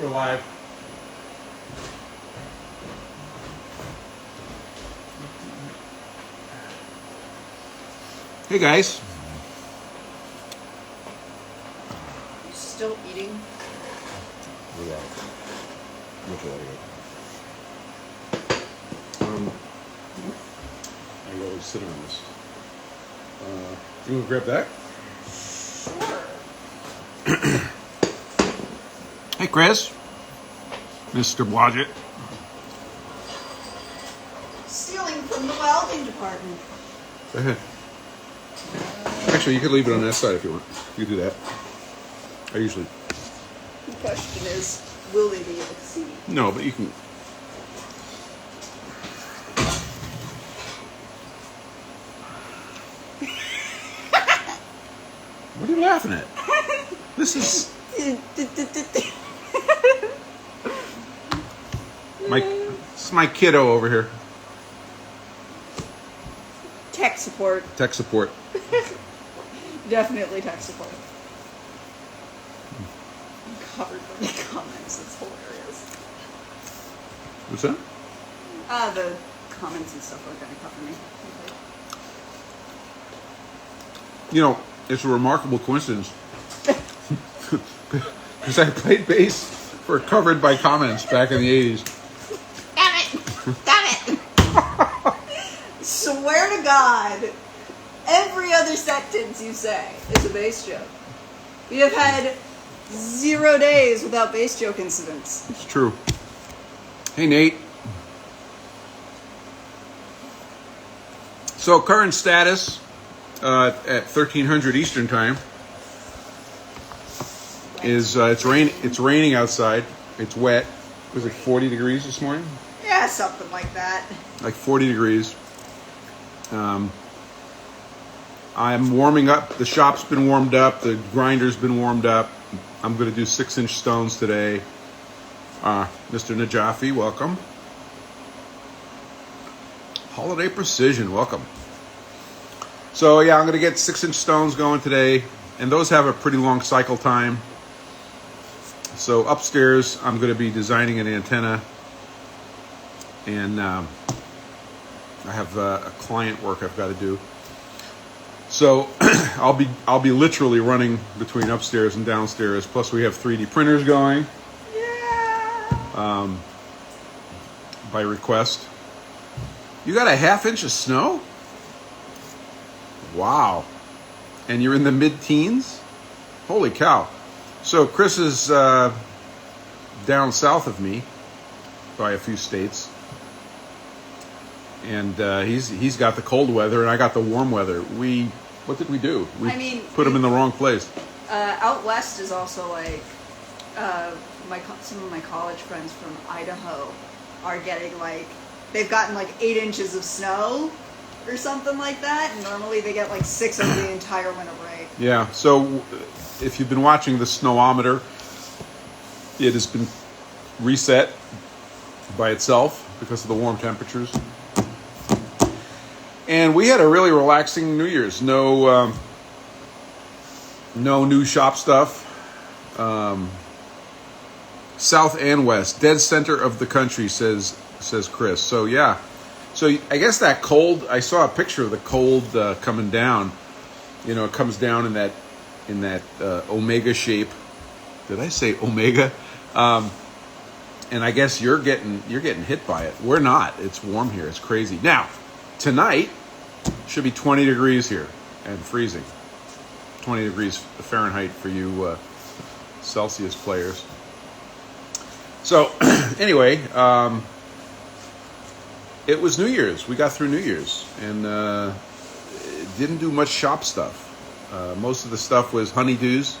We're live. Hey guys. Still eating? Yeah. I go sit on this. You want to grab that? Sure. Hey Chris. Mr. Blodgett. Stealing from the welding department. Go ahead. Actually, you could leave it on that side if you want. You do that. I usually... The question is, will they be able to see? No, but you can... What are you laughing at? This is... This is my kiddo over here. Tech support. Tech support. Definitely tech support. I'm covered by the comments. That's hilarious. What's that? The comments and stuff are going to cover me. Okay. You know, it's a remarkable coincidence. Because I played bass for Covered by Comments back in the 80s. Damn it! Damn it! Swear to God, every other sentence you say is a bass joke. We have had 0 days without bass joke incidents. It's true. Hey, Nate. So, current status at 1300 Eastern Time is it's raining outside. It's wet. Was it 40 degrees this morning? Yeah, something like that. Like 40 degrees. I'm warming up. The shop's been warmed up. The grinder's been warmed up. I'm going to do 6-inch stones today. Mr. Najafi, welcome. Holiday Precision, welcome. So yeah, I'm going to get 6-inch stones going today, and those have a pretty long cycle time. So upstairs, I'm going to be designing an antenna, and I have a client work I've got to do. So I'll be literally running between upstairs and downstairs. Plus, we have 3D printers going. Yeah. By request. You got a 1/2 inch of snow? Wow. And you're in the mid-teens? Holy cow. So Chris is down south of me by a few states. And he's got the cold weather, and I got the warm weather. What did we do? We put him in the wrong place. Out west is also like some of my college friends from Idaho are getting like, they've gotten like 8 inches of snow or something like that. And normally they get like 6 over the entire winter break. Yeah. So if you've been watching the snowometer, it has been reset by itself because of the warm temperatures. And we had a really relaxing New Year's. No new shop stuff. South and west, dead center of the country, says Chris. So yeah, so I guess that cold. I saw a picture of the cold coming down. You know, it comes down in that omega shape. Did I say omega? And I guess you're getting hit by it. We're not. It's warm here. It's crazy. Now, tonight should be 20 degrees here and freezing. 20 degrees Fahrenheit for you Celsius players. So anyway, it was New Year's. We got through New Year's and didn't do much shop stuff. Most of the stuff was honeydews.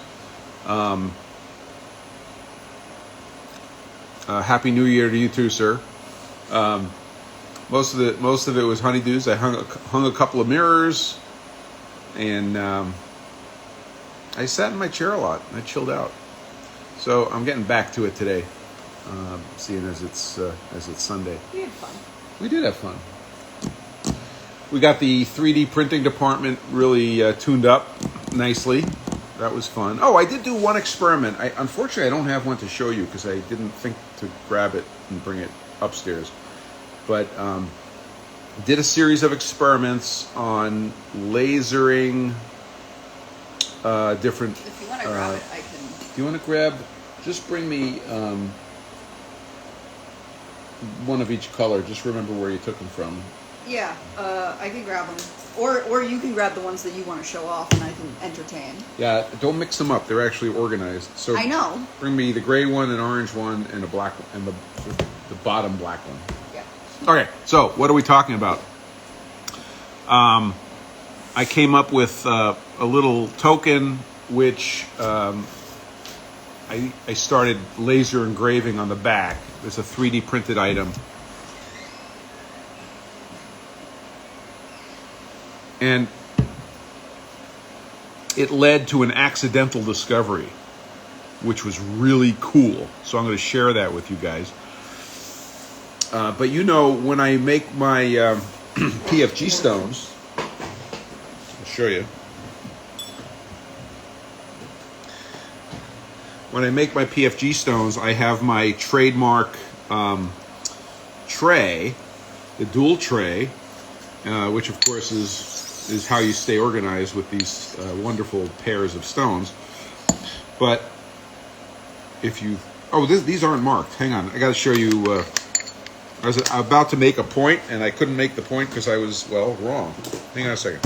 Happy New Year to you too, sir. Most of it was honeydews. I hung a couple of mirrors, and I sat in my chair a lot. I chilled out. So I'm getting back to it today, seeing as it's Sunday. We had fun. We did have fun. We got the 3D printing department really tuned up nicely. that was fun. Oh, I did do one experiment. Unfortunately, I don't have one to show you because I didn't think to grab it and bring it upstairs. But did a series of experiments on lasering different. If you want to grab it, I can. Do you want to grab? Just bring me one of each color. Just remember where you took them from. Yeah, I can grab them. Or you can grab the ones that you want to show off and I can entertain. Yeah, don't mix them up. They're actually organized. So I know. Bring me the gray one, an orange one, and a black one, and the bottom black one. Yeah. Okay, so what are we talking about? I came up with a little token which I started laser engraving on the back. There's a 3D printed item. And it led to an accidental discovery, which was really cool. So I'm going to share that with you guys. But you know, when I make my PFG stones, I'll show you. When I make my PFG stones, I have my trademark tray, the dual tray, which of course is how you stay organized with these wonderful pairs of stones. But if you, these aren't marked. Hang on, I got to show you. I was about to make a point, and I couldn't make the point because I was, wrong. Hang on a second.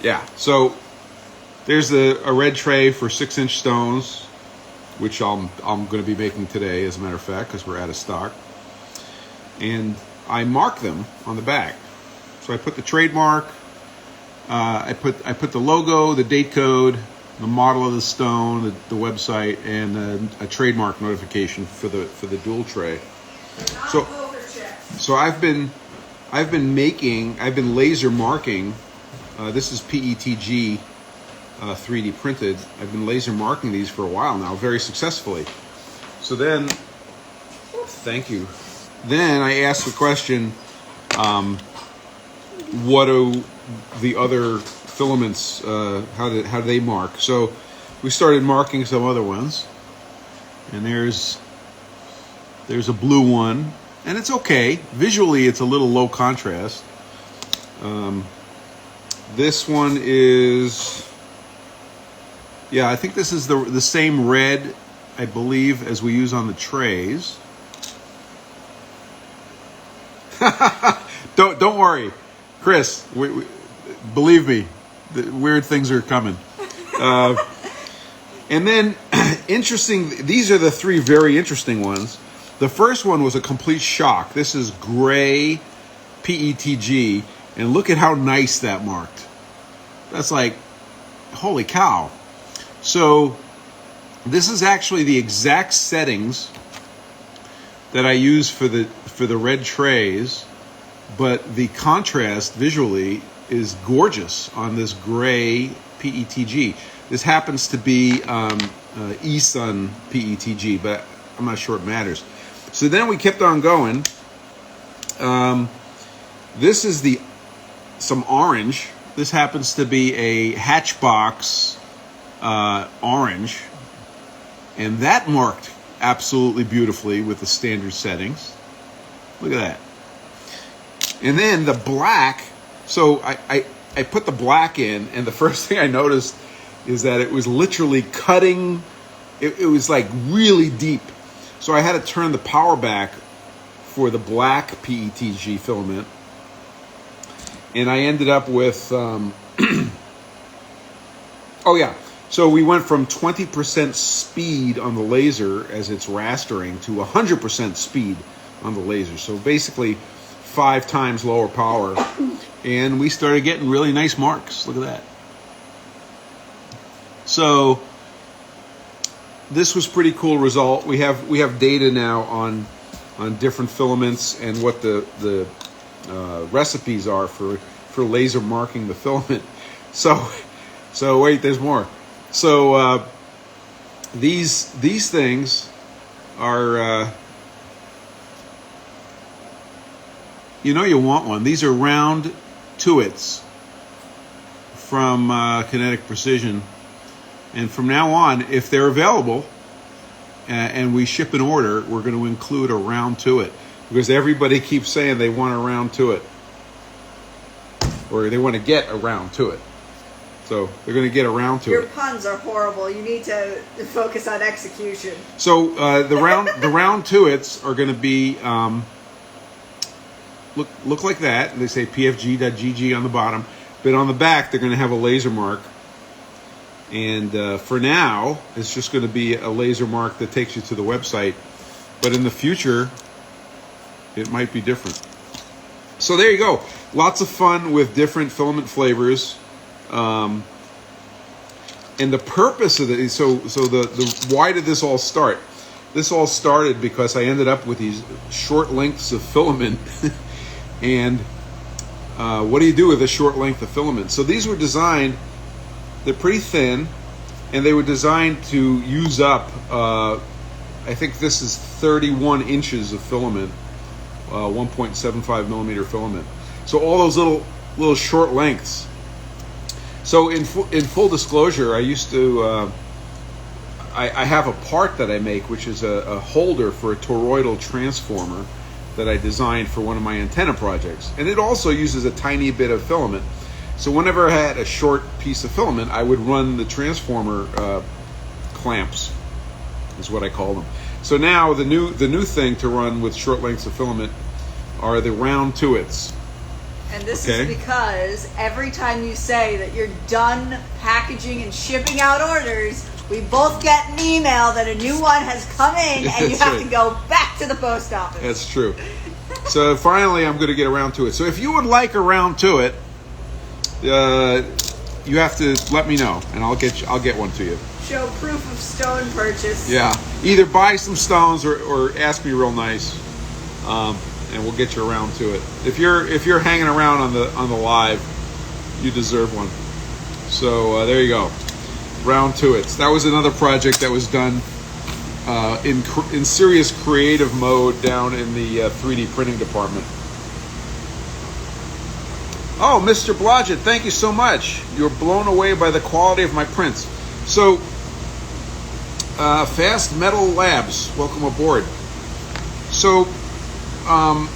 Yeah, so there's a red tray for 6-inch stones, which I'm going to be making today, as a matter of fact, because we're out of stock. And I mark them on the back. So I put the trademark, I put the logo, the date code, the model of the stone, the website, and a trademark notification for the dual tray. So I've been laser marking. This is PETG 3D printed. I've been laser marking these for a while now, very successfully. So then, thank you. Then I asked the question, what do the other filaments, how do they mark? So we started marking some other ones, and there's a blue one, and it's okay. Visually, it's a little low contrast. This one is, I think this is the same red, I believe, as we use on the trays. Don't worry, Chris. We believe me, the weird things are coming. And then, interesting. These are the three very interesting ones. The first one was a complete shock. This is gray PETG, and look at how nice that marked. That's like, holy cow. So this is actually the exact settings that I use for the red trays, but the contrast visually is gorgeous on this gray PETG. This happens to be eSun PETG, but I'm not sure it matters. So then we kept on going. This is some orange. This happens to be a Hatchbox orange, and that marked absolutely beautifully with the standard settings. Look at that. And then the black, so I put the black in, and the first thing I noticed is that it was literally cutting, it was like really deep. So I had to turn the power back for the black PETG filament, and I ended up with, so we went from 20% speed on the laser as it's rastering to 100% speed on the laser. So basically 5 times lower power, and we started getting really nice marks. Look at that. So this was pretty cool result. We have data now on different filaments and what the recipes are for laser marking the filament. So wait, there's more. So these things are You know you want one. These are round TUITs from Kinetic Precision. And from now on, if they're available and we ship an order, we're going to include a round TUIT. Because everybody keeps saying they want a round TUIT. Or they want to get a round TUIT. So they're going to get around to Your it. puns are horrible. You need to focus on execution. So the round TUITs are going to be look like that. They say PFG.GG on the bottom, but on the back they're going to have a laser mark. And for now, it's just going to be a laser mark that takes you to the website. But in the future, it might be different. So there you go. Lots of fun with different filament flavors. And the purpose of it, so the why did this all start? This all started because I ended up with these short lengths of filament. And what do you do with a short length of filament? So these were designed, they're pretty thin, and they were designed to use up, I think this is 31 inches of filament, 1.75 millimeter filament. So all those little short lengths. So in full disclosure, I used to, I have a part that I make, which is a holder for a toroidal transformer that I designed for one of my antenna projects. And it also uses a tiny bit of filament. So whenever I had a short piece of filament, I would run the transformer clamps, is what I call them. So now the new thing to run with short lengths of filament are the round TUITs. And this is because every time you say that you're done packaging and shipping out orders, we both get an email that a new one has come in and you have to go back to the post office. That's true. So finally I'm going to get around to it. So if you would like a round TUIT, you have to let me know and I'll get one to you. Show proof of stone purchase. Yeah. Either buy some stones or ask me real nice. And we'll get you around to it. If you're hanging around on the live, you deserve one. So there you go, round TUITs. That was another project that was done in serious creative mode down in the 3D printing department. Oh, Mr. Blodgett, thank you so much. You're blown away by the quality of my prints. So, Fast Metal Labs, welcome aboard. So. I'll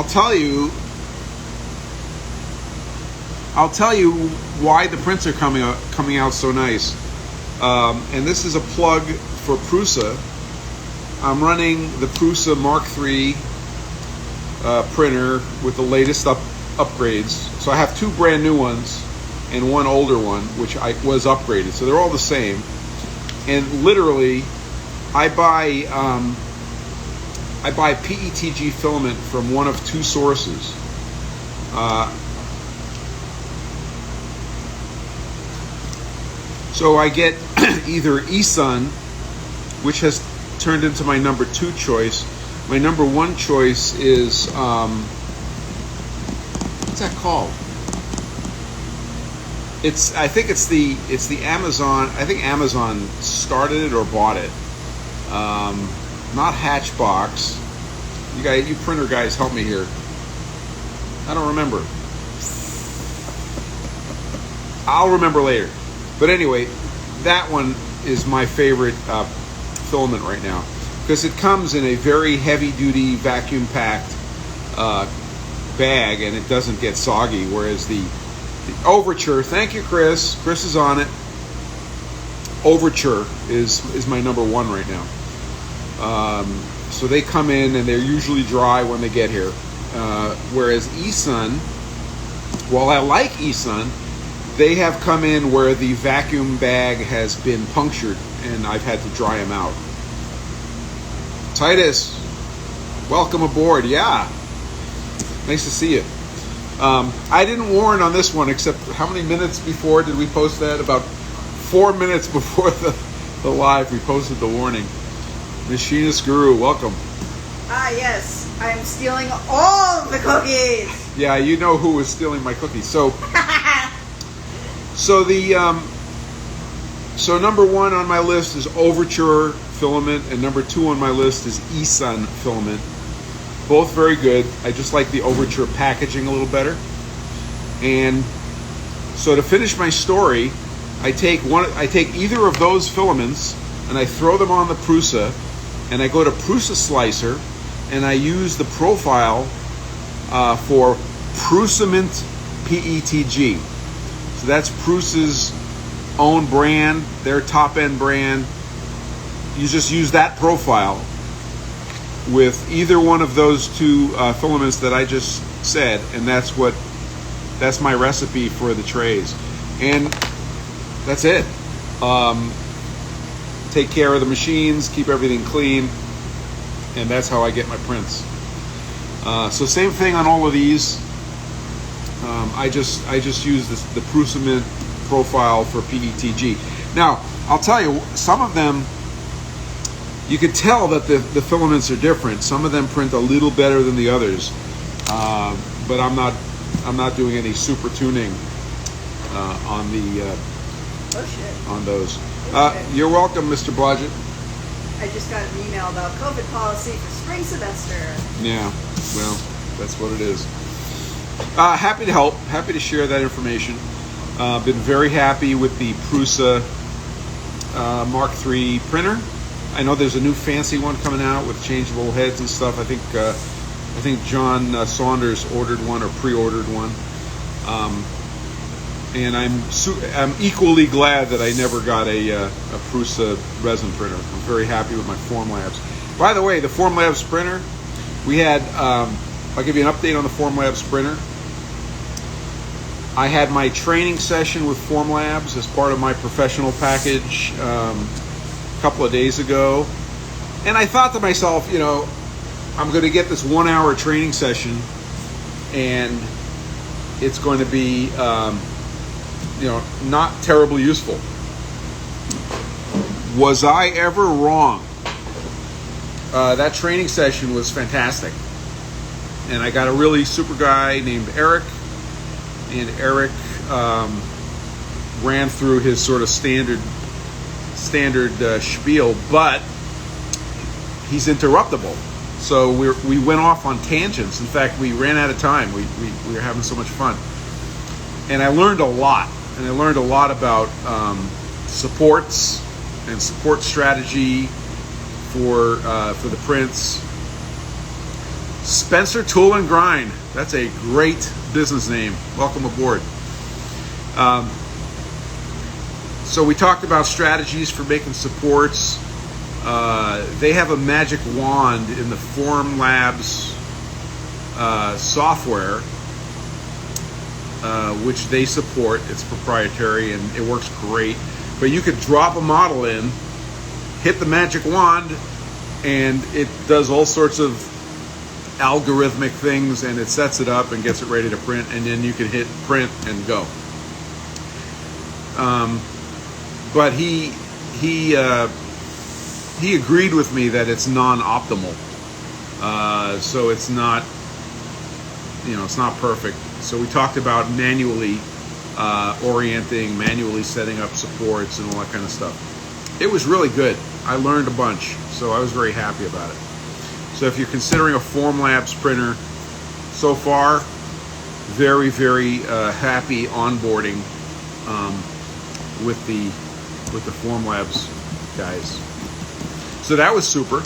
tell you why the prints are coming out so nice. And this is a plug for Prusa. I'm running the Prusa Mark III printer with the latest upgrades. So I have two brand new ones and one older one, which was upgraded. So they're all the same. And literally, I buy PETG filament from one of two sources. So I get either eSun, which has turned into my number 2 choice. My number 1 choice is what's that called? I think it's the Amazon. I think Amazon started it or bought it. Not Hatchbox. You printer guys, help me here. I don't remember. I'll remember later. But anyway, that one is my favorite filament right now because it comes in a very heavy-duty vacuum-packed bag and it doesn't get soggy. Whereas the Overture, thank you, Chris. Chris is on it. Overture is my number 1 right now. So they come in and they're usually dry when they get here. Whereas eSun, while I like eSun, they have come in where the vacuum bag has been punctured and I've had to dry them out. Titus, welcome aboard. Yeah, nice to see you. I didn't warn on this one, except how many minutes before did we post that? About 4 minutes before the live, we posted the warning. Machinist Guru, welcome. Ah, yes. I am stealing all of the cookies. Yeah, you know who was stealing my cookies. So number 1 on my list is Overture filament, and number 2 on my list is eSun filament. Both very good. I just like the Overture packaging a little better. And so to finish my story, I take either of those filaments and I throw them on the Prusa, and I go to Prusa Slicer, and I use the profile for Prusament PETG. So that's Prusa's own brand, their top-end brand. You just use that profile with either one of those two filaments that I just said, and that's my recipe for the trays. And that's it. Take care of the machines, keep everything clean, and that's how I get my prints. So same thing on all of these. I just use the Prusament profile for PETG. Now, I'll tell you, some of them, you could tell that the filaments are different. Some of them print a little better than the others, but I'm not doing any super tuning on the on those. You're welcome, Mr. Blodgett. I just got an email about COVID policy for spring semester. Yeah, well, that's what it is. Happy to help. Happy to share that information. Been very happy with the Prusa Mark III printer. I know there's a new fancy one coming out with changeable heads and stuff. I think John Saunders ordered one or pre-ordered one. And I'm equally glad that I never got a Prusa resin printer. I'm very happy with my Formlabs. By the way, the Formlabs printer, we had, I'll give you an update on the Formlabs printer. I had my training session with Formlabs as part of my professional package a couple of days ago. And I thought to myself, you know, I'm going to get this 1 hour training session and it's going to be, you know, not terribly useful. Was I ever wrong? That training session was fantastic. And I got a really super guy named Eric. And Eric ran through his sort of standard spiel, but he's interruptible. So we went off on tangents. In fact, we ran out of time. We were having so much fun. And I learned a lot. And I learned a lot about supports and support strategy for the prints. Spencer Tool and Grind. That's a great business name. Welcome aboard. So we talked about strategies for making supports. They have a magic wand in the Formlabs software, which they support. It's proprietary and it works great. But you could drop a model in, hit the magic wand, and it does all sorts of algorithmic things, and it sets it up and gets it ready to print, and then you can hit print and go. But he agreed with me that it's non-optimal, so it's not, you know, it's not perfect. So we talked about manually orienting, manually setting up supports and all that kind of stuff. It was really good. I learned a bunch, so I was very happy about it. So if you're considering a Formlabs printer, so far, very, very happy onboarding with the Formlabs guys. So that was super.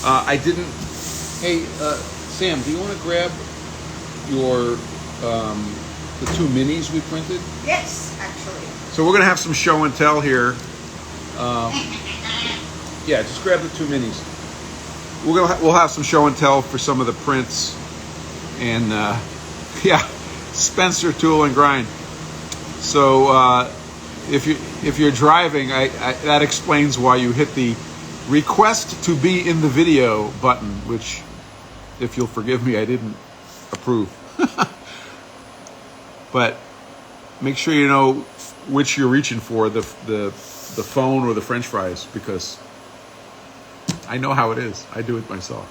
I didn't. Hey, Sam, do you want to grab your the two minis we printed? Yes, actually. So we're gonna have some show and tell here. Yeah, just grab the two minis. We'll have some show and tell for some of the prints, and yeah, Spencer Tool and Grind. So if you're driving, that explains why you hit the request to be in the video button, which, if you'll forgive me, I didn't approve. But make sure you know which you're reaching for, the phone or the French fries, because I know how it is. I do it myself.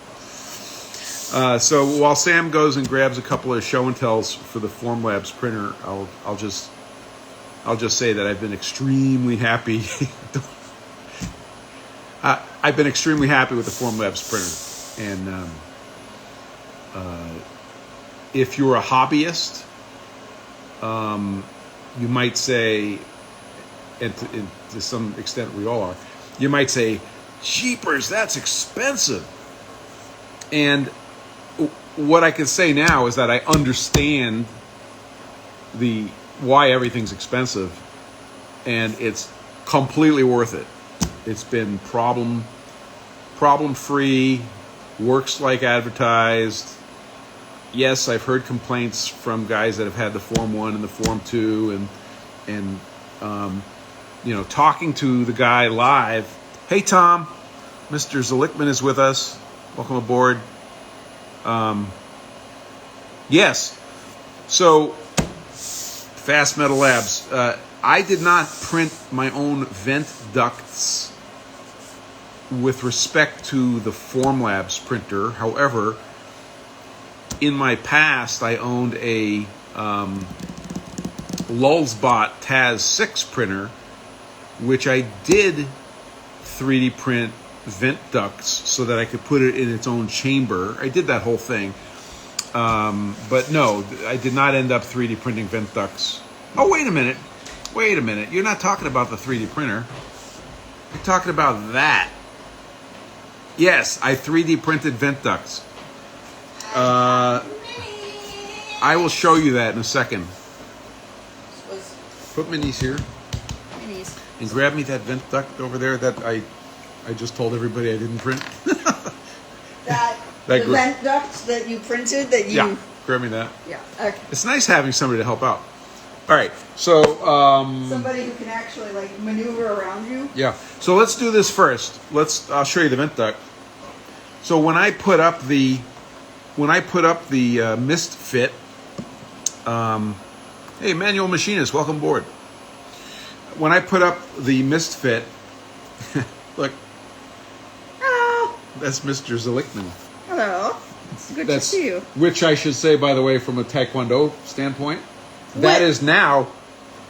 So while Sam goes and grabs a couple of show and tells for the Formlabs printer, I'll just say that I've been extremely happy. I've been extremely happy with the Formlabs printer, and If you're a hobbyist, you might say, and to some extent we all are, you might say, jeepers, that's expensive. And what I can say now is that I understand why everything's expensive, and it's completely worth it. It's been problem free, works like advertised. Yes, I've heard complaints from guys that have had the Form 1 and the Form 2, and talking to the guy live. Hey, Tom, Mr. Zelickman is with us. Welcome aboard. Yes, so Fast Metal Labs. I did not print my own vent ducts with respect to the Formlabs printer. However, in my past, I owned a Lulzbot Taz 6 printer, which I did 3D print vent ducts so that I could put it in its own chamber. I did that whole thing. But no, I did not end up 3D printing vent ducts. Oh, wait a minute. You're not talking about the 3D printer. You're talking about that. Yes, I 3D printed vent ducts. I will show you that in a second. Put minis here. Minis. And grab me that vent duct over there that I just told everybody I didn't print. The vent duct that you printed that you... Yeah, grab me that. Yeah, okay. It's nice having somebody to help out. All right, so... somebody who can actually, maneuver around you? Yeah, so let's do this first. I'll show you the vent duct. So when I put up the mist fit, hey, manual machinist, welcome aboard. When I put up the mist fit, look, that's Mr. Zelickman. Hello. It's good to see you. Which I should say, by the way, from a Taekwondo standpoint, that is now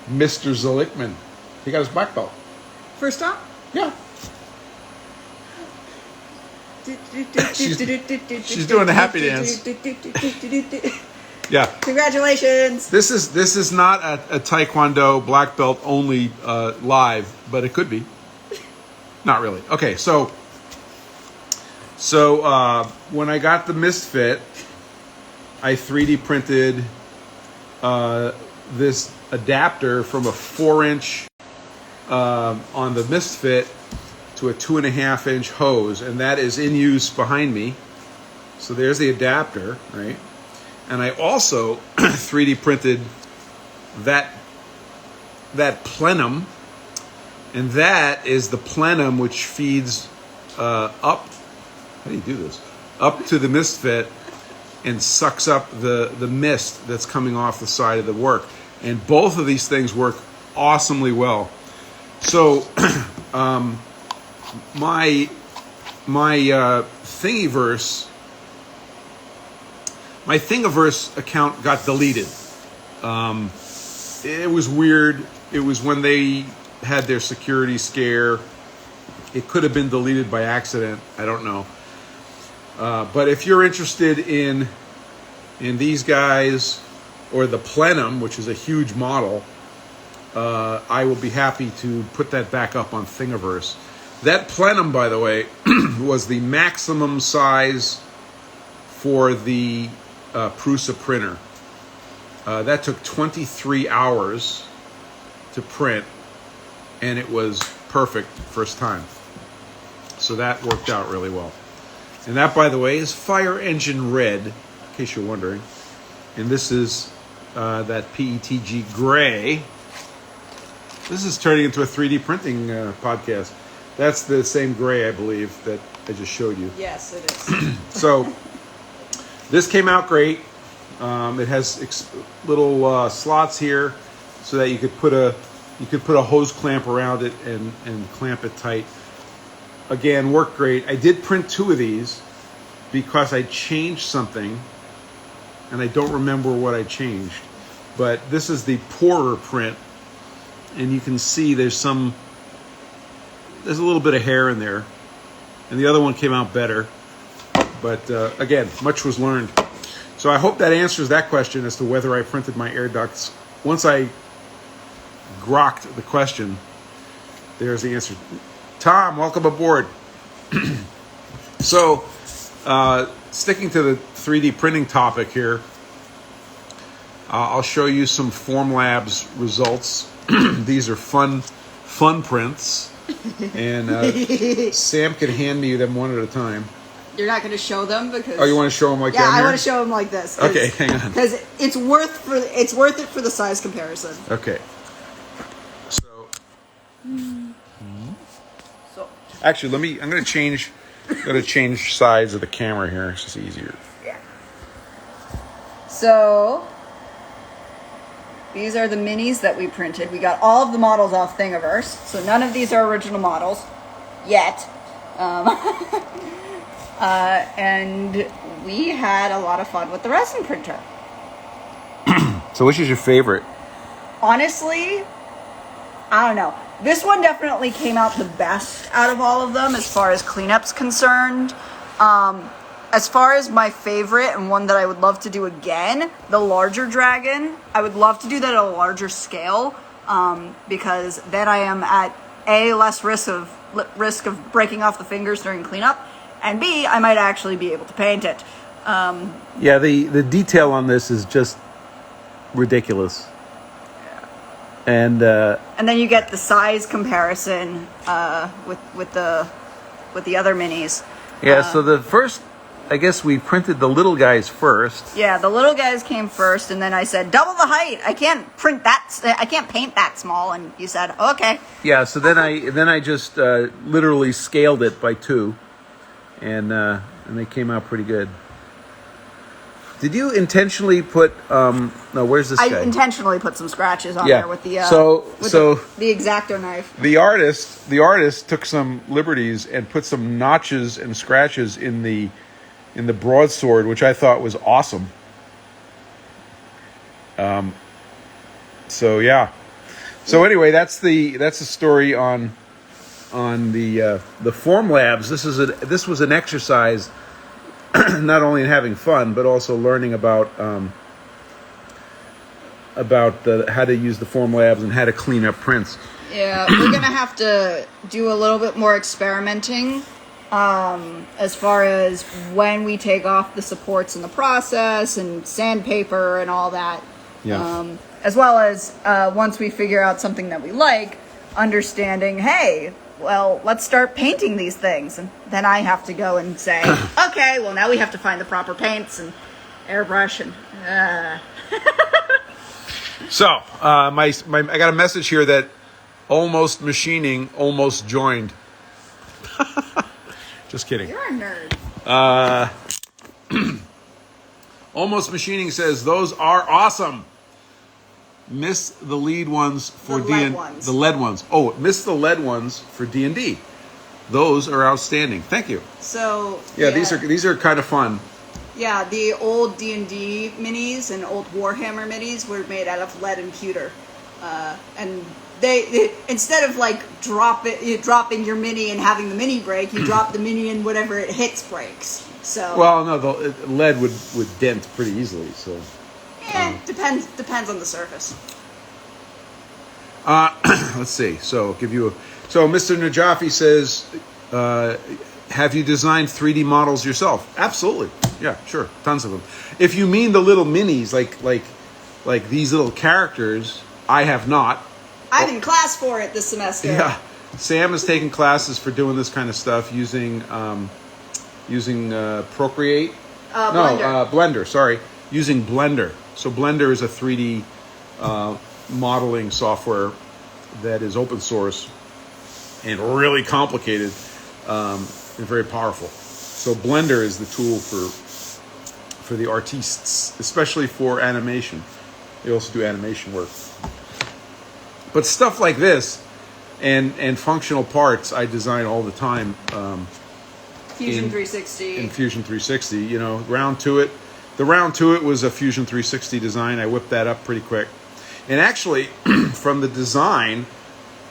Mr. Zelickman. He got his black belt. First up? Yeah. She's doing the happy dance. Yeah. Congratulations. This is not a Taekwondo black belt only live, but it could be. Not really. Okay, so when I got the Misfit, I 3D printed this adapter from a 4-inch on the Misfit to a 2.5-inch hose, and that is in use behind me. So there's the adapter, right? And I also 3D printed that plenum, and that is the plenum which feeds up. How do you do this? Up to the Misfit and sucks up the mist that's coming off the side of the work. And both of these things work awesomely well. So my Thingiverse account got deleted. It was weird. It was when they had their security scare. It could have been deleted by accident. I don't know. But if you're interested in these guys or the Plenum, which is a huge model, I will be happy to put that back up on Thingiverse. That Plenum, by the way, was the maximum size for the Prusa printer. That took 23 hours to print, and it was perfect first time. So that worked out really well. And that, by the way, is Fire Engine Red, in case you're wondering. And this is that PETG Gray. This is turning into a 3D printing podcast. That's the same gray, I believe, that I just showed you. Yes, it is. So this came out great. It has little slots here so that you could put a hose clamp around it and clamp it tight. Again, worked great. I did print 2 of these because I changed something, and I don't remember what I changed. But this is the pourer print, and you can see there's a little bit of hair in there, and the other one came out better. But again, much was learned. So I hope that answers that question as to whether I printed my air ducts. Once I grokked the question, there's the answer. Tom, welcome aboard. So, sticking to the 3D printing topic here, I'll show you some Formlabs results. These are fun prints, and Sam can hand me them one at a time. You're not going to show them because. Oh, you want to show them like that? Yeah, I here? want to show them like this. Okay, hang on. Because it's worth it for the size comparison. Okay. So. So. Actually, I'm going to change sides of the camera here. It's just easier. Yeah. So. These are the minis that we printed. We got all of the models off Thingiverse, so none of these are original models yet. And we had a lot of fun with the resin printer. So which is your favorite? Honestly, I don't know. This one definitely came out the best out of all of them as far as cleanup's concerned. As far as my favorite and one that I would love to do again, the larger dragon, I would love to do that at a larger scale, because then I am at A, less risk of breaking off the fingers during cleanup, and B, I might actually be able to paint it. Yeah, the detail on this is just ridiculous. And then you get the size comparison with the other minis. Yeah, so the first, I guess we printed the little guys first. Yeah, the little guys came first, and then I said, double the height. I can't paint that small. And you said, okay. Yeah, so then I just literally scaled it by 2, and they came out pretty good. Did you intentionally put? No, where's this guy? I intentionally put some scratches on there with the the X-Acto knife. The artist took some liberties and put some notches and scratches in the broadsword, which I thought was awesome. So yeah. So anyway, that's the story on the Formlabs. This was an exercise, not only in having fun but also learning about how to use the Formlabs and how to clean up prints. Yeah, we're gonna have to do a little bit more experimenting. As far as when we take off the supports in the process and sandpaper and all that. Yeah. As well as once we figure out something that we like, understanding, hey, well, let's start painting these things. And then I have to go and say, okay, well, now we have to find the proper paints and airbrush and... So, I got a message here that Almost Machining almost joined. Just kidding. You're a nerd. Almost Machining says those are awesome. Miss the lead ones for ones. The lead ones. Oh, miss the lead ones for D&D. Those are outstanding. Thank you. So yeah, these are kind of fun. Yeah, the old D&D minis and old Warhammer minis were made out of lead and pewter, and they instead of like dropping your mini and having the mini break, you drop the mini and whatever it hits breaks. So well, no, the lead would dent pretty easily. So depends on the surface. Let's see. So Mr. Najafi says, have you designed 3D models yourself? Absolutely. Yeah, sure. Tons of them. If you mean the little minis, like these little characters, I have not. I'm in class for it this semester. Yeah. Sam has taken classes for doing this kind of stuff using Procreate. Blender. Blender, sorry. Using Blender. So Blender is a 3D modeling software that is open source and really complicated and very powerful. So Blender is the tool for the artists, especially for animation. They also do animation work. But stuff like this and functional parts I design all the time. Fusion 360. In Fusion 360, you know, Round To It. The Round To It was a Fusion 360 design. I whipped that up pretty quick. And actually, from the design,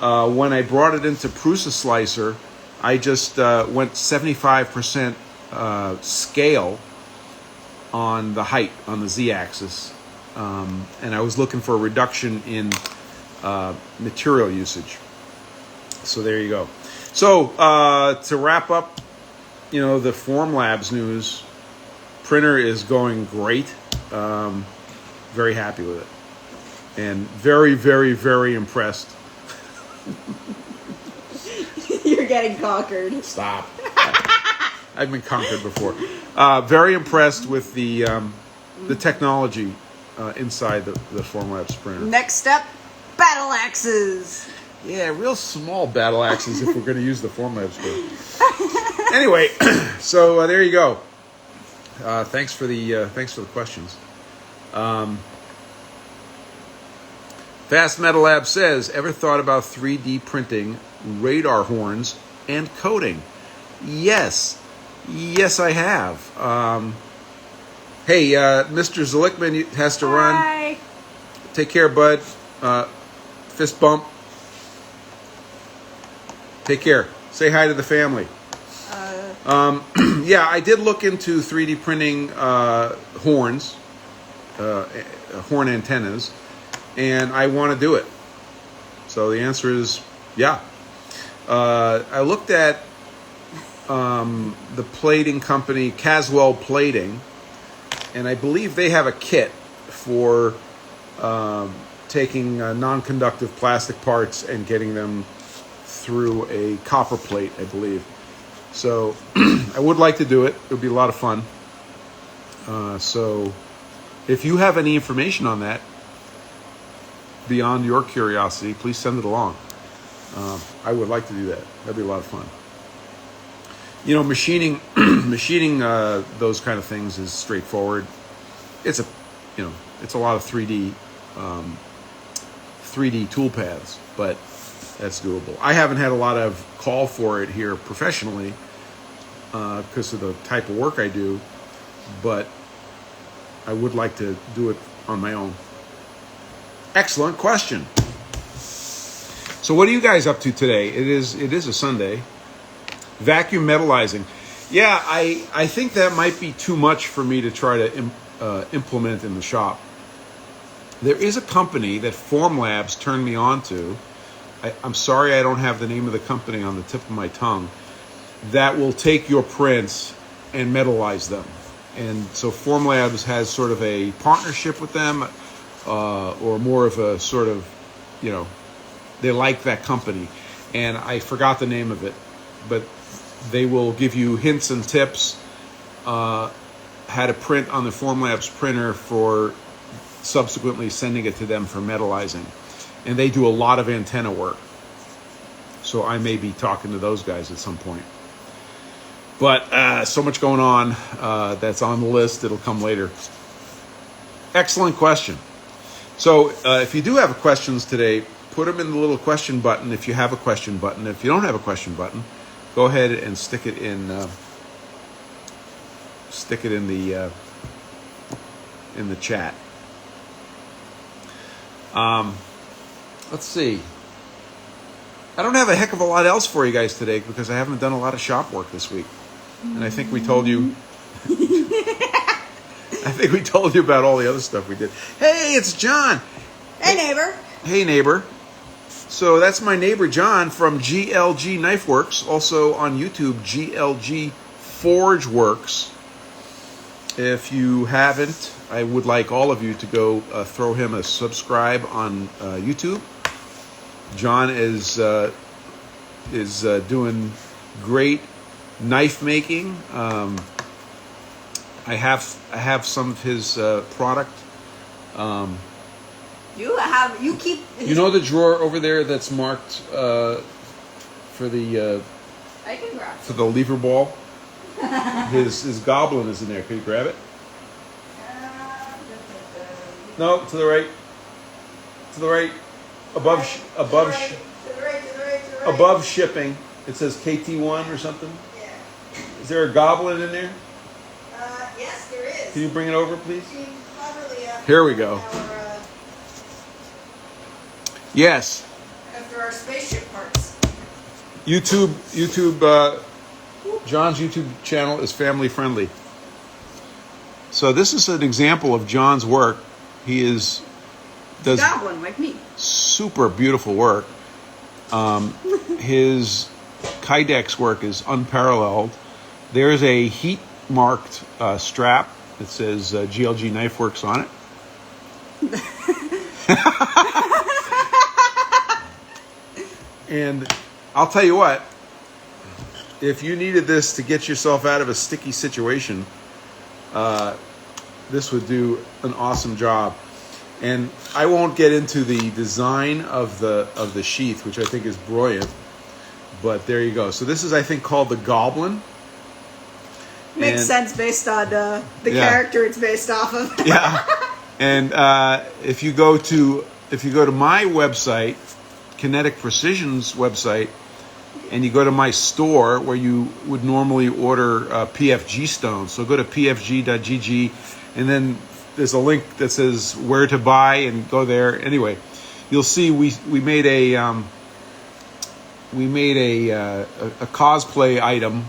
when I brought it into Prusa Slicer, I just went 75% scale on the height, on the z-axis, and I was looking for a reduction in material usage. So there you go. So to wrap up, the Formlabs news, printer is going great. Very happy with it, and very, very, very impressed. You're getting conquered. Stop. I've been conquered before. Very impressed with the technology inside the Formlabs printer. Next step, battle axes. Yeah, real small battle axes if we're going to use the Formlabs printer. Anyway, so there you go. Thanks for the questions. Fast Metal Lab says, ever thought about 3D printing radar horns and coating? Yes, I have. Hey, Mr. Zlickman has to run. Bye. Take care, bud. Fist bump. Take care. Say hi to the family. Yeah, I did look into 3D printing horns, horn antennas, and I want to do it. So the answer is yeah. I looked at the plating company, Caswell Plating, and I believe they have a kit for taking non-conductive plastic parts and getting them through a copper plate, I believe. So I would like to do it. It would be a lot of fun. So if you have any information on that, beyond your curiosity, please send it along. I would like to do that. That'd be a lot of fun. Machining those kind of things is straightforward. It's a lot of 3D tool paths, but that's doable. I haven't had a lot of call for it here professionally because of the type of work I do, but I would like to do it on my own. Excellent question. So what are you guys up to today? It is a Sunday. Vacuum metallizing. Yeah, I think that might be too much for me to try to implement in the shop. There is a company that Formlabs turned me on to. I'm sorry I don't have the name of the company on the tip of my tongue, that will take your prints and metallize them. And so Formlabs has sort of a partnership with them, or more of a sort of, they like that company. And I forgot the name of it, but they will give you hints and tips how to print on the Formlabs printer for subsequently sending it to them for metallizing. And they do a lot of antenna work. So I may be talking to those guys at some point. But so much going on that's on the list. It'll come later. Excellent question. So if you do have questions today, put them in the little question button if you have a question button. If you don't have a question button, go ahead and stick it in the chat. Let's see. I don't have a heck of a lot else for you guys today because I haven't done a lot of shop work this week. And I think we told you about all the other stuff we did. Hey, it's John. Hey, neighbor. Hey, neighbor. So that's my neighbor John from GLG Knife Works, also on YouTube, GLG Forge Works. If you haven't, I would like all of you to go throw him a subscribe on YouTube. John is doing great knife making. I have some of his product. You keep. You know the drawer over there that's marked for the I can grab for the lever ball. His goblin is in there. Can you grab it? No, to the right. To the right. Above shipping. It says KT1 or something. Yeah. Is there a goblin in there? Yes, there is. Can you bring it over, please? Here we go. Yes. After our spaceship parts. YouTube. John's YouTube channel is family friendly. So this is an example of John's work. He does goblin like me. super beautiful work. His Kydex work is unparalleled. There's a heat marked strap that says GLG Knife Works on it. And I'll tell you what, if you needed this to get yourself out of a sticky situation, this would do an awesome job. And I won't get into the design of the sheath, which I think is brilliant, but there you go. So this is, I think, called the Goblin. Makes sense based on the character it's based off of. Yeah. And if you go to my website, Kinetic Precision's website, and you go to my store where you would normally order PFG Stones, so go to pfg.gg, and then there's a link that says where to buy, and go there. Anyway, you'll see we made a cosplay item,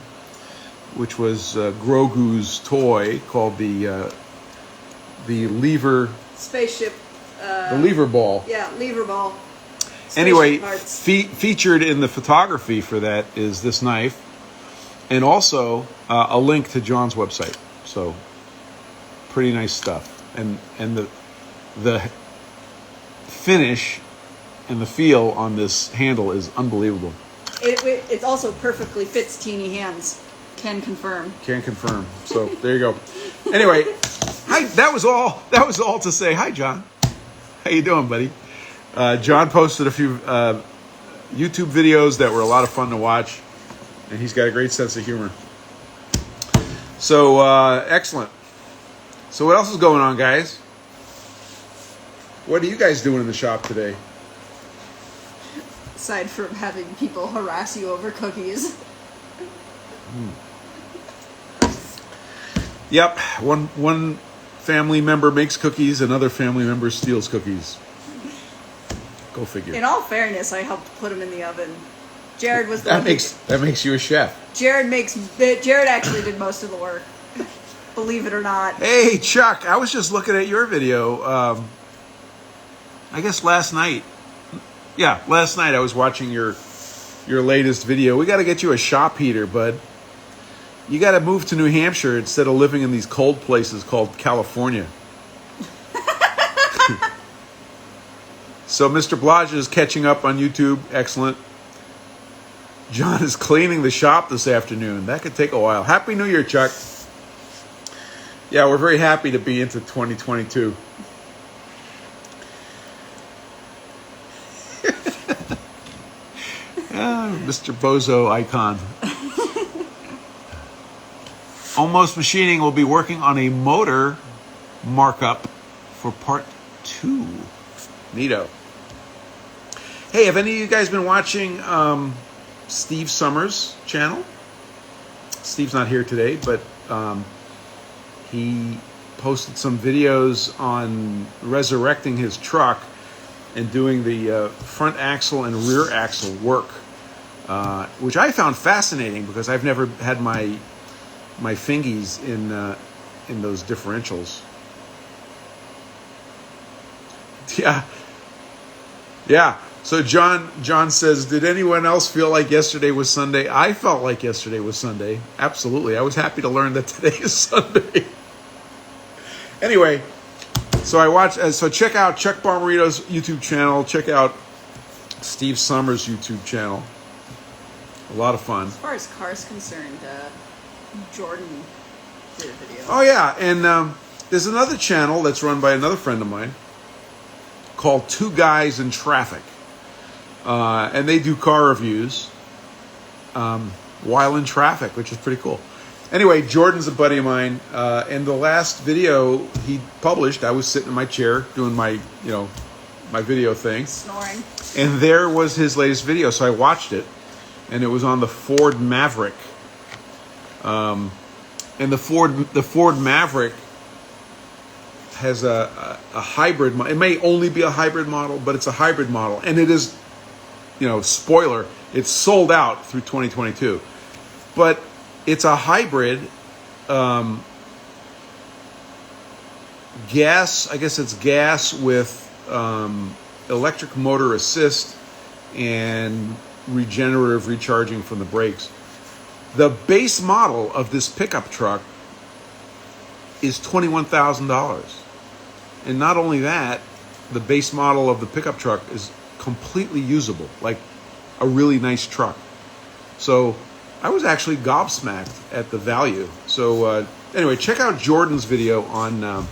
which was Grogu's toy called the lever spaceship. The lever ball. Yeah, lever ball. Anyway, featured in the photography for that is this knife, and also a link to John's website. So pretty nice stuff, and the finish and the feel on this handle is unbelievable. It also perfectly fits teeny hands. Can confirm. Can confirm. So there you go. Anyway, hi. That was all to say hi, John. How you doing, buddy? John posted a few YouTube videos that were a lot of fun to watch, and he's got a great sense of humor. So excellent. So what else is going on, guys? What are you guys doing in the shop today? Aside from having people harass you over cookies. Yep, one family member makes cookies, another family member steals cookies. Go figure. In all fairness, I helped put them in the oven. Jared was the that makes you a chef. Jared actually did most of the work. Believe it or not. Hey, Chuck, I was just looking at your video. I guess last night. Yeah, last night I was watching your latest video. We got to get you a shop heater, bud. You got to move to New Hampshire instead of living in these cold places called California. So Mr. Blodge is catching up on YouTube. Excellent. John is cleaning the shop this afternoon. That could take a while. Happy New Year, Chuck. Yeah, we're very happy to be into 2022. Mr. Bozo icon. Almost Machining will be working on a motor markup for part 2. Neato. Hey, have any of you guys been watching Steve Summers' channel? Steve's not here today, but he posted some videos on resurrecting his truck and doing the front axle and rear axle work, which I found fascinating because I've never had my fingies in those differentials. Yeah. So John says, did anyone else feel like yesterday was Sunday? I felt like yesterday was Sunday. Absolutely. I was happy to learn that today is Sunday. Anyway, so check out Chuck Barmarito's YouTube channel. Check out Steve Summers' YouTube channel. A lot of fun. As far as cars concerned, Jordan did a video. Oh, yeah. And there's another channel that's run by another friend of mine called Two Guys in Traffic. And they do car reviews while in traffic, which is pretty cool. Anyway, Jordan's a buddy of mine. And the last video he published, I was sitting in my chair doing my video thing. Snoring. And there was his latest video. So I watched it. And it was on the Ford Maverick. And the Ford Maverick has a hybrid. It may only be a hybrid model, but it's a hybrid model, and it is, spoiler, it's sold out through 2022. But it's a hybrid gas. I guess it's gas with electric motor assist and regenerative recharging from the brakes. The base model of this pickup truck is $21,000. And not only that, the base model of the pickup truck is completely usable, like a really nice truck. So I was actually gobsmacked at the value. So anyway, check out Jordan's video on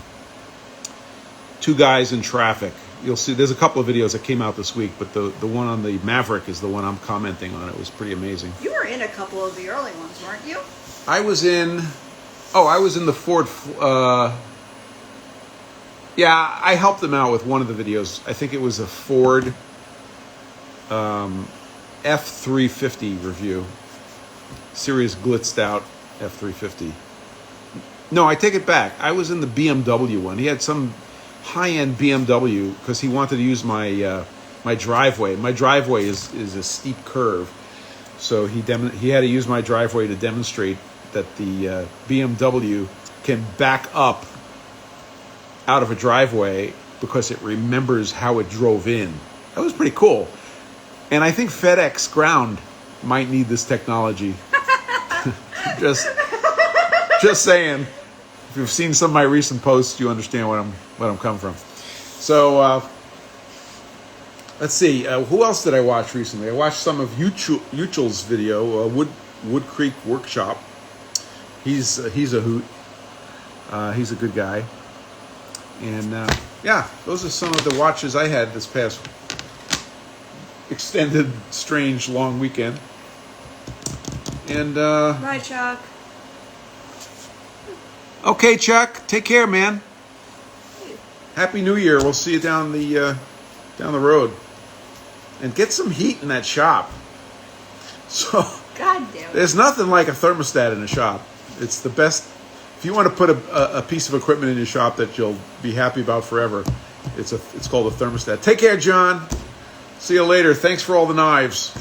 two guys in traffic. You'll see there's a couple of videos that came out this week, but the one on the Maverick is the one I'm commenting on. It was pretty amazing. You were in a couple of the early ones, weren't you? I was in the Ford. Yeah, I helped them out with one of the videos. I think it was a Ford F350 review. Serious glitzed out F350. No, I take it back. I was in the BMW one. He had some high-end BMW because he wanted to use my my driveway. My driveway is a steep curve, so he had to use my driveway to demonstrate that the BMW can back up out of a driveway because it remembers how it drove in. That was pretty cool. And I think FedEx Ground might need this technology. just saying. If you've seen some of my recent posts, you understand what I'm coming from. So let's see. Who else did I watch recently? I watched some of Uchel's video, Wood Creek Workshop. He's a hoot. He's a good guy. And yeah, those are some of the watches I had this past extended, strange, long weekend. And Bye, Chuck. Okay, Chuck. Take care, man. Happy New Year. We'll see you down the road. And get some heat in that shop. So God damn it. There's nothing like a thermostat in a shop. It's the best. If you want to put a piece of equipment in your shop that you'll be happy about forever, it's called a thermostat. Take care, John. See you later. Thanks for all the knives.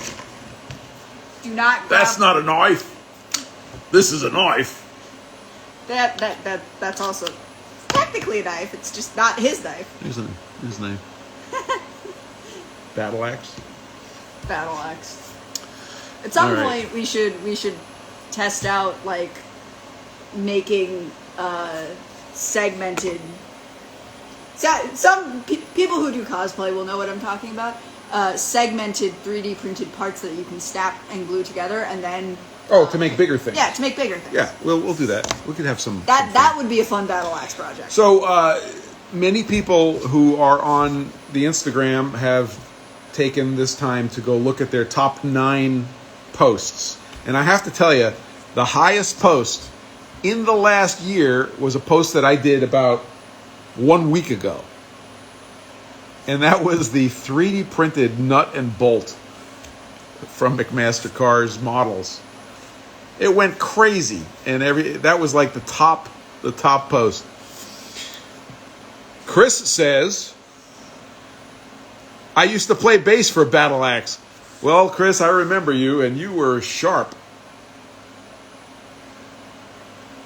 Do not. That's not a knife. This is a knife. That's also technically a knife. It's just not his knife. Here's his name. Battle axe. Battle axe. At some point, we should test out like making segmented. Some people who do cosplay will know what I'm talking about. Segmented 3D printed parts that you can snap and glue together, and then. Oh, to make bigger things. Yeah, to make bigger things. Yeah, we'll do that. We could have some. That would be a fun battle axe project. So many people who are on the Instagram have taken this time to go look at their top 9 posts, and I have to tell you, the highest post in the last year was a post that I did about 1 week ago, and that was the 3D printed nut and bolt from McMaster Car's models. It went crazy, and that was like the top post. Chris says, I used to play bass for Battle Axe. Well, Chris, I remember you, and you were sharp.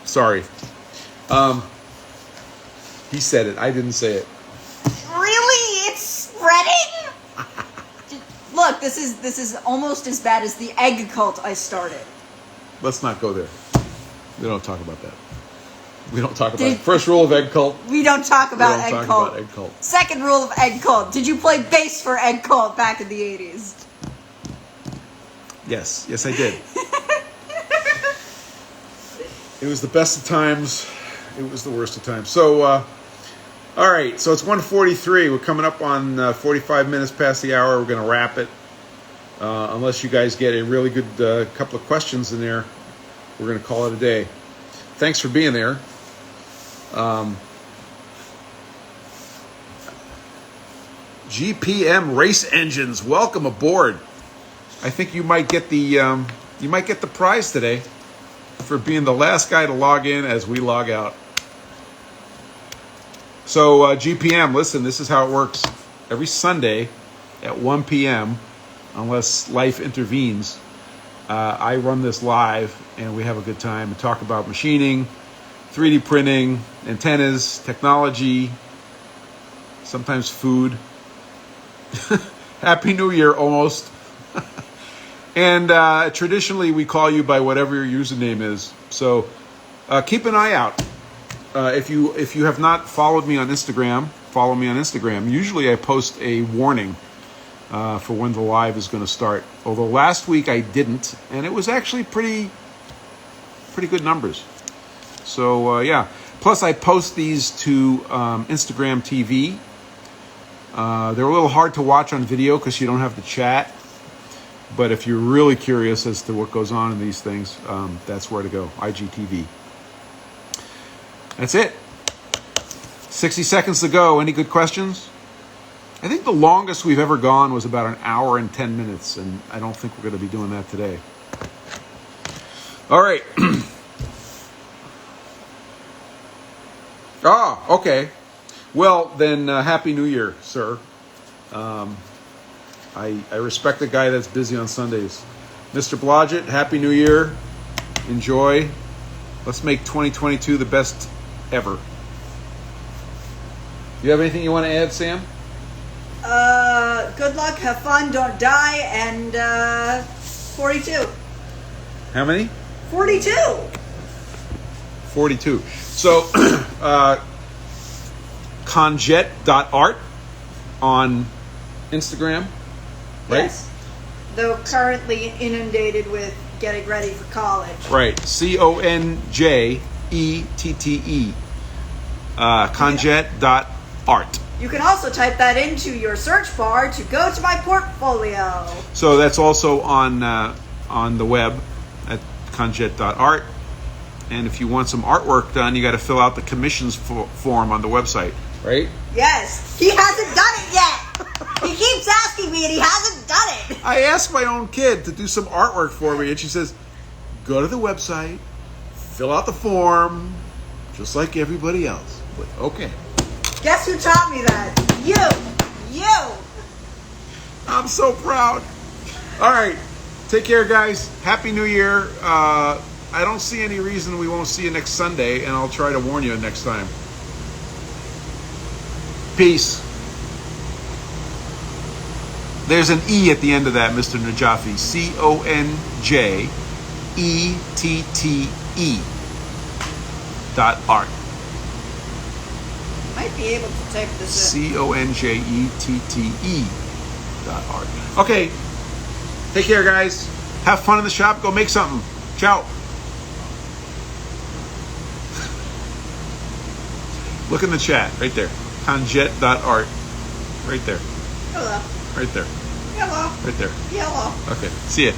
Sorry. He said it. I didn't say it. Really? It's spreading? Look, this is almost as bad as the egg cult I started. Let's not go there. We don't talk about that. We don't talk about it. First rule of egg cult. We don't talk about egg cult. About egg cult. Second rule of egg cult. Did you play bass for egg cult back in the 80s? Yes, I did. It was the best of times. It was the worst of times. So, all right. So it's 1:43. We're coming up on 45 minutes past the hour. We're going to wrap it. Unless you guys get a really good couple of questions in there, we're going to call it a day. Thanks for being there. GPM Race Engines, welcome aboard. I think you might get the prize today for being the last guy to log in as we log out. So GPM, listen, this is how it works. Every Sunday at 1 p.m., unless life intervenes, I run this live and we have a good time and talk about machining, 3D printing, antennas, technology, sometimes food. Happy New Year, almost. And traditionally, we call you by whatever your username is. So keep an eye out. If you have not followed me on Instagram, follow me on Instagram. Usually I post a warning for when the live is going to start. Although last week I didn't, and it was actually pretty good numbers. So yeah. Plus I post these to Instagram TV. They're a little hard to watch on video because you don't have the chat. But if you're really curious as to what goes on in these things, that's where to go. IGTV. That's it. 60 seconds to go. Any good questions? I think the longest we've ever gone was about an hour and 10 minutes, and I don't think we're going to be doing that today. All right. Okay. Well, then, Happy New Year, sir. I respect the guy that's busy on Sundays. Mr. Blodgett, Happy New Year. Enjoy. Let's make 2022 the best ever. You have anything you want to add, Sam? Good luck, have fun, don't die, and 42. How many? 42. 42. So, conjet.art on Instagram, right? Yes. Though currently inundated with getting ready for college. Right. CONJETTE. Conjet.art. You can also type that into your search bar to go to my portfolio. So that's also on the web at conjet.art. And if you want some artwork done, you got to fill out the commissions form on the website, right? Yes. He hasn't done it yet. He keeps asking me and he hasn't done it. I asked my own kid to do some artwork for me, and she says, go to the website, fill out the form, just like everybody else. But, okay. Guess who taught me that? You. I'm so proud. All right. Take care, guys. Happy New Year. I don't see any reason we won't see you next Sunday, and I'll try to warn you next time. Peace. There's an E at the end of that, Mr. Najafi. CONJETTE.art. Might be able to type this in. CONJETTE.art. Okay. Take care, guys. Have fun in the shop. Go make something. Ciao. Look in the chat. Right there. Conjet.art. Right there. Hello. Right there. Hello. Right there. Hello. Okay. See ya.